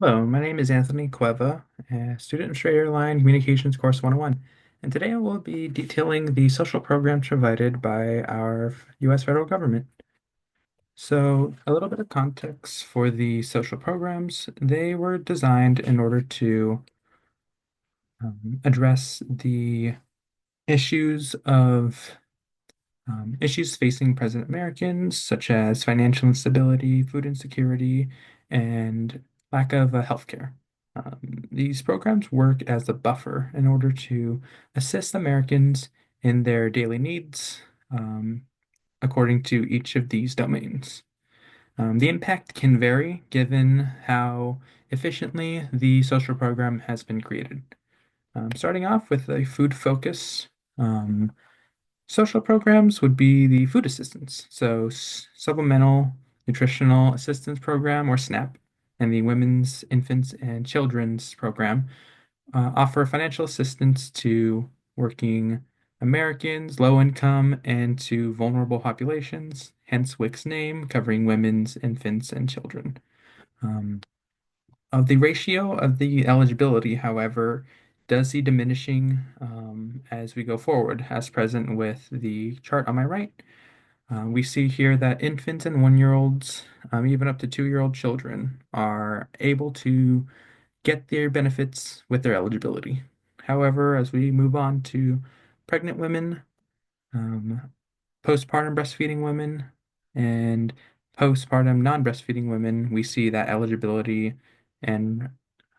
Hello, my name is Anthony Cueva, a student in Straight Airline Communications Course 101, and today I will be detailing the social programs provided by our U.S. federal government. So, a little bit of context for the social programs. They were designed in order to address the issues of issues facing present Americans, such as financial instability, food insecurity, and lack of health care. These programs work as a buffer in order to assist Americans in their daily needs, um, according to each of these domains. The impact can vary given how efficiently the social program has been created. Starting off with a food focus, um, social programs would be the food assistance, so Supplemental Nutritional Assistance Program, or SNAP, and the Women's, Infants, and Children's Program offer financial assistance to working Americans, low income, and to vulnerable populations, hence WIC's name, covering women's, infants, and children. Um, of the ratio of the eligibility, however, does see diminishing as we go forward, as present with the chart on my right. We see here that infants and 1-year-olds, even up to 2-year-old children, are able to get their benefits with their eligibility. However, as we move on to pregnant women, um, postpartum breastfeeding women, and postpartum non-breastfeeding women, we see that eligibility and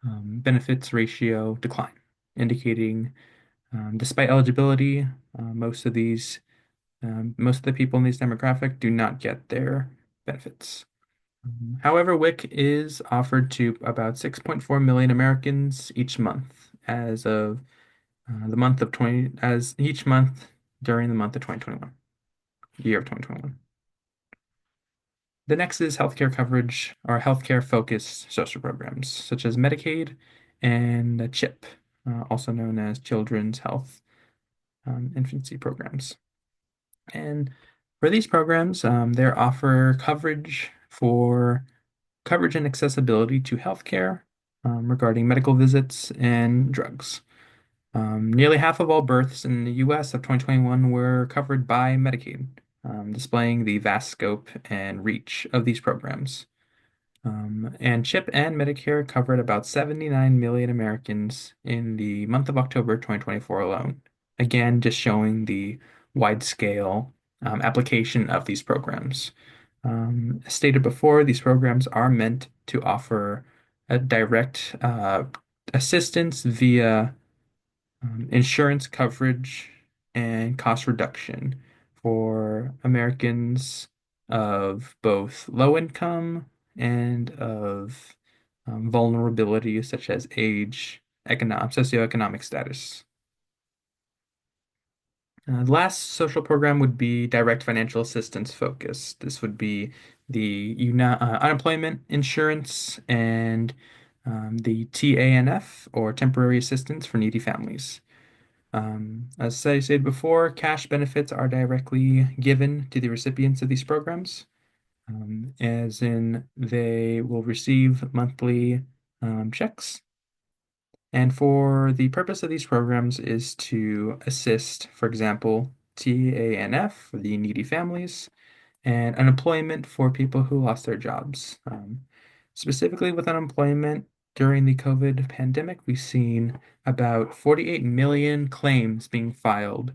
benefits ratio decline, indicating despite eligibility, most of the people in these demographic do not get their benefits. However, WIC is offered to about 6.4 million Americans each month as of the month of 20, as each month during the month of 2021, year of 2021. The next is healthcare coverage or healthcare focused social programs, such as Medicaid and CHIP, also known as Children's Health Infancy Programs. And for these programs, they offer coverage and accessibility to healthcare regarding medical visits and drugs. Nearly half of all births in the US of 2021 were covered by Medicaid, displaying the vast scope and reach of these programs. And CHIP and Medicare covered about 79 million Americans in the month of October 2024 alone. Again, just showing the wide scale application of these programs. As stated before, these programs are meant to offer a direct assistance via insurance coverage and cost reduction for Americans of both low income and of vulnerability, such as age, socioeconomic status. The last social program would be direct financial assistance focus. This would be the unemployment insurance and the TANF, or temporary assistance for needy families. As I said before, cash benefits are directly given to the recipients of these programs, as in they will receive monthly checks. And for the purpose of these programs is to assist, for example, TANF for the needy families, and unemployment for people who lost their jobs. Specifically with unemployment during the COVID pandemic, we've seen about 48 million claims being filed,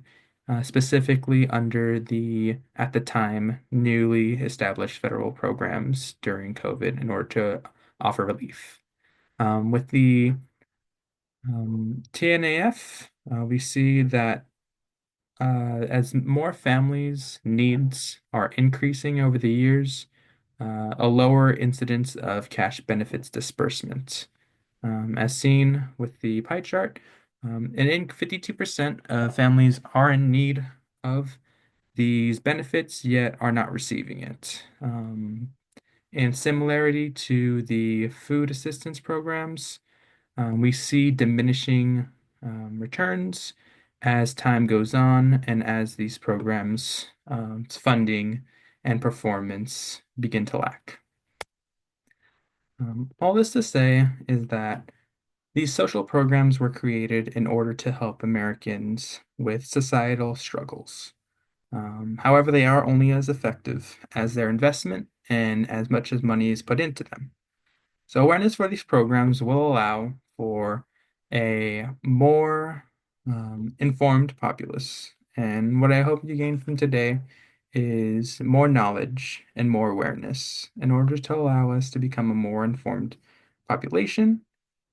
specifically under at the time, newly established federal programs during COVID in order to offer relief. With the TNAF, we see that as more families' needs are increasing over the years, a lower incidence of cash benefits disbursement. As seen with the pie chart, and in 52% of families are in need of these benefits, yet are not receiving it. In similarity to the food assistance programs, we see diminishing returns as time goes on and as these programs' funding and performance begin to lack. All this to say is that these social programs were created in order to help Americans with societal struggles. However, they are only as effective as their investment and as much as money is put into them. So awareness for these programs will allow for a more informed populace. And what I hope you gain from today is more knowledge and more awareness in order to allow us to become a more informed population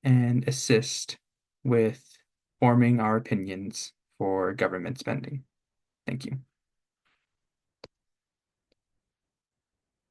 and assist with forming our opinions for government spending. Thank you.